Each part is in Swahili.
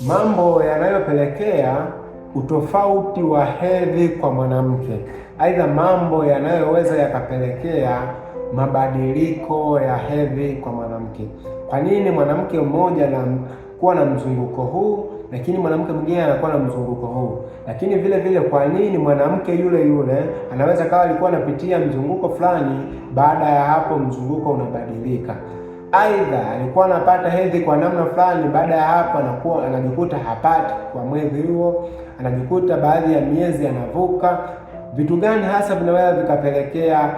Mambo yanayopelekea utofauti wa hedhi kwa mwanamke, aidha mambo yanayoweza yakapelekea mabadiliko ya hedhi kwa mwanamke. Kwa nini mwanamke mmoja anakuwa na mzunguko huu lakini mwanamke mwingine anakuwa na mzunguko huu? Lakini vile vile, kwa nini mwanamke yule yule anaweza kawa alikuwa anapitia mzunguko fulani, baada ya hapo mzunguko unabadilika? Aidha alikuwa anapata hedhi kwa namna fulani, baada ya hapo anakuwa anajikuta hapati kwa mwezi huo, anajikuta baadhi ya miezi anavuka. Vitu gani hasa vinaweza vikapelekea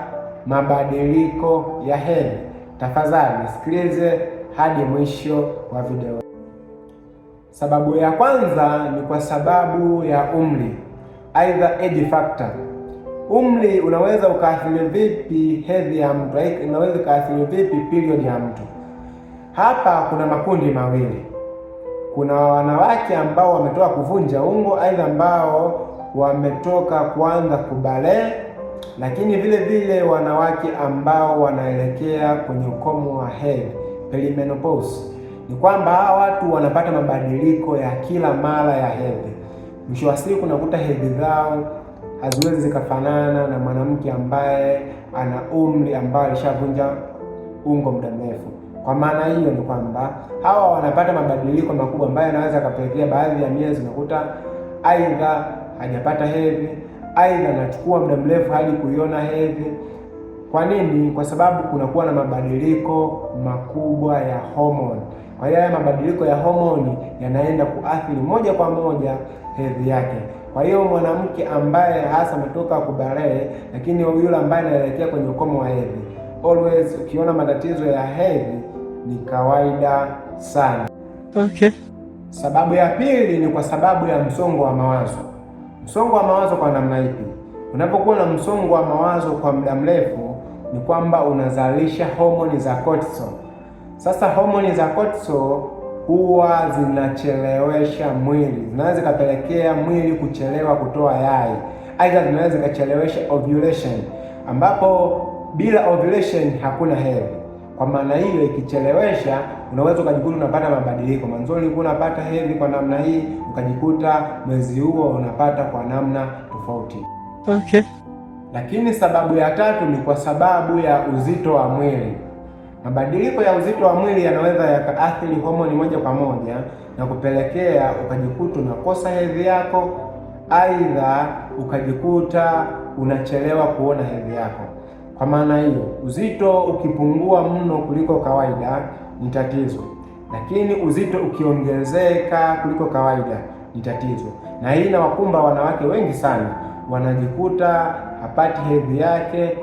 mabadiliko ya hedhi? Tafadhali nisikilize hadi mwisho wa video. Sababu ya kwanza ni kwa sababu ya umri, aidha age factor. Umri unaweza ukaathiri vipi hedhi ya mtu? Unaweza ukaathiri vipi period ya mtu? Hapa kuna makundi mawili. Kuna wanawake ambao wametoka kuvunja ungo, aidha ambao wametoka kuanza kubale, lakini vile vile wanawake ambao wanaelekea kwenye ukomo wa hedhi, perimenopause. Ni kwamba hawa watu wanapata mabadiliko ya kila mara ya hedhi. Mwisho wa siku unakuta hedhi zao haziwezi zikafanana na mwanamke ambaye ana umri ambao alishavunja ungo muda mrefu. Kwa maana hiyo ni kwamba hawa wanapata mabadiliko makubwa ambayo yanaweza kapelekea baadhi ya miezi unakuta aidha hajapata hedhi, aidha anachukua muda mrefu hadi kuiona hedhi. Kwa nini? Kwa sababu kunakuwa na mabadiliko makubwa ya homoni. Kwa hiyo haya mabadiliko ya homoni yanaenda kuathiri moja kwa moja hedhi yake. Kwa hiyo mwanamke ambaye hasa ametoka kubalehe, lakini yule ambaye anaelekea kwenye ukomo wa hedhi, always ukiona matatizo ya hedhi ni kawaida sana. Okay. Sababu ya pili ni kwa sababu ya msongo wa mawazo. Msongo wa mawazo kwa namna ipi? Unapokuwa na msongo wa mawazo kwa muda mrefu, ni kwamba unazalisha homoni za cortisol. Sasa homoni za cortisol huwa zinachelewesha mwili, zinaweza kapelekea mwili kuchelewa kutoa yai, aidha zinaweza kachelewesha ovulation, ambapo bila ovulation hakuna hedhi. Kwa maana hiyo, ikichelewesha unaweza ukajikuta unapata mabadiliko. Mwanzo ulikuwa unapata hedhi kwa namna hii, ukajikuta mwezi huo unapata kwa namna tofauti. Okay. Lakini sababu ya tatu ni kwa sababu ya uzito wa mwili. Mabadiliko ya uzito wa mwili yanaweza yakaathiri homoni moja kwa moja na kupelekea ukajikuta unakosa hedhi yako, aidha ukajikuta unachelewa kuona hedhi yako. Kwa maana hiyo, uzito ukipungua mno kuliko kawaida ni tatizo, lakini uzito ukiongezeka kuliko kawaida ni tatizo. Na hii inawakumba wanawake wengi sana, wanajikuta hapati hedhi yake,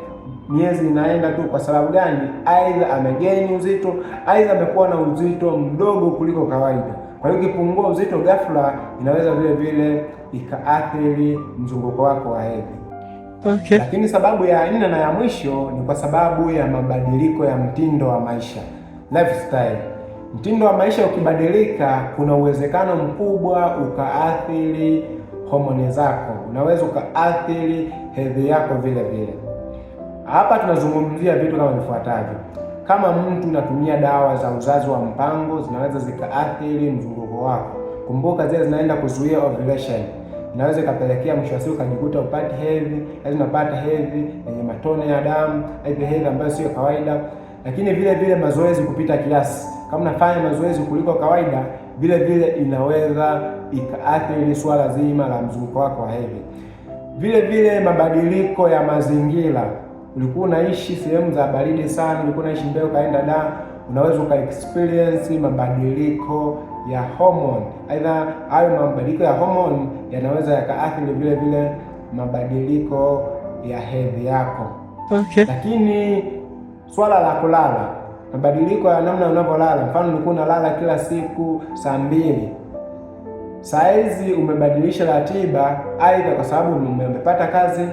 miezi inaenda tu. Kwa sababu gani? Aidha amegeni uzito, aidha amekuwa na uzito mdogo kuliko kawaida. Kwa hiyo ukipungua uzito ghafla, inaweza vile vile ikaathiri mzunguko wako wa hedhi. Okay. Lakini sababu ya nne na ya mwisho ni kwa sababu ya mabadiliko ya mtindo wa maisha, lifestyle. Mtindo wa maisha ukibadilika, kuna uwezekano mkubwa ukaathiri homoni zako, unaweza ukaathiri hedhi yako vile vile. Hapa tunazungumzia vitu kama vifuatavyo. Kama mtu unatumia dawa za uzazi wa mpango, zinaweza zikaathiri mzunguko wako. Kumbuka zile zinaenda kuzuia ovulation. Inaweza ikapelekea mwisho wa siku ukajikuta upate hedhi, lazima unapata hedhi yenye matone ya damu, hedhi ambayo sio kawaida. Lakini vile vile mazoezi kupita kiasi. Kama unafanya mazoezi kuliko kawaida, vile vile inaweza ikaathiri swala zima la mzunguko wako wa hedhi. Vile vile mabadiliko ya mazingira. Ulikuwa unaishi sehemu za baridi sana, ulikuwa unaishi Mbeya ukaenda Dar, unaweza ukaexperience mabadiliko ya hormone. Aidha hayo mabadiliko ya hormone yanaweza yakaathiri vile vile mabadiliko ya hedhi yako. Okay. Lakini swala la kulala, mabadiliko ya namna unavyolala. Mfano ulikuwa unalala kila siku saa 2, saa hizi umebadilisha ratiba, aidha kwa sababu umepata kazi,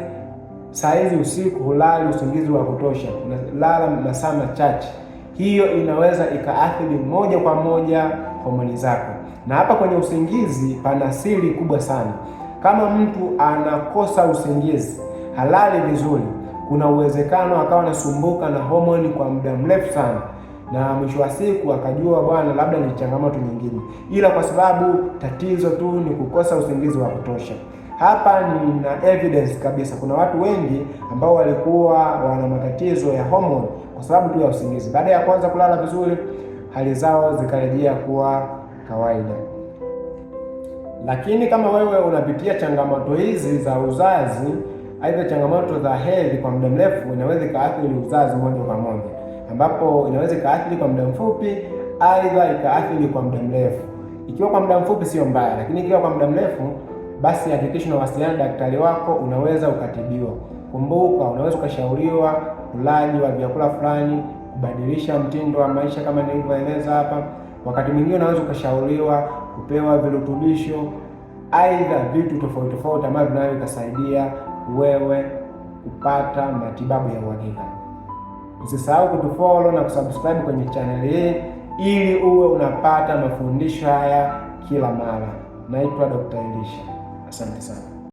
saa hizi usiku hulali usingizi wa kutosha, unalala masaa machache. Hiyo inaweza ikaathiri moja kwa moja homoni zako. Na hapa kwenye usingizi pana siri kubwa sana. Kama mtu anakosa usingizi, halali vizuri, kuna uwezekano akawa anasumbuka na homoni kwa muda mrefu sana. na mwisho wa siku akajua bwana, labda ni changamoto nyingine, ila kwa sababu tatizo tu ni kukosa usingizi wa kutosha. Hapa nina evidence kabisa, kuna watu wengi ambao walikuwa wana matatizo ya hormone kwa sababu tu ya usingizi. Baada ya kuanza kulala vizuri, hali zao zikarejea kuwa kawaida. Lakini kama wewe unapitia changamoto hizi za uzazi, aidha changamoto za hedhi kwa muda mrefu, inaweza ikaathiri uzazi moja kwa moja, ambapo inaweza ikaathiri kwa muda mfupi, aidha ikaathiri kwa muda mrefu. Ikiwa kwa muda mfupi sio mbaya, lakini ikiwa kwa muda mrefu, basi hakikisha unawasiliana na daktari wako, unaweza ukatibiwa. Kumbuka, unaweza ukashauriwa ulaji wa vyakula fulani, kubadilisha mtindo wa maisha kama nilivyoeleza hapa. Wakati mwingine unaweza ukashauriwa kupewa virutubisho, aidha vitu tofauti tofauti ambavyo vinaweza vikasaidia wewe kupata matibabu ya uhakika. Usisahau kutufollow na kusubscribe kwenye channel hii ili uwe unapata mafundisho haya kila mara. Naitwa Dr. Elisha. Asante sana.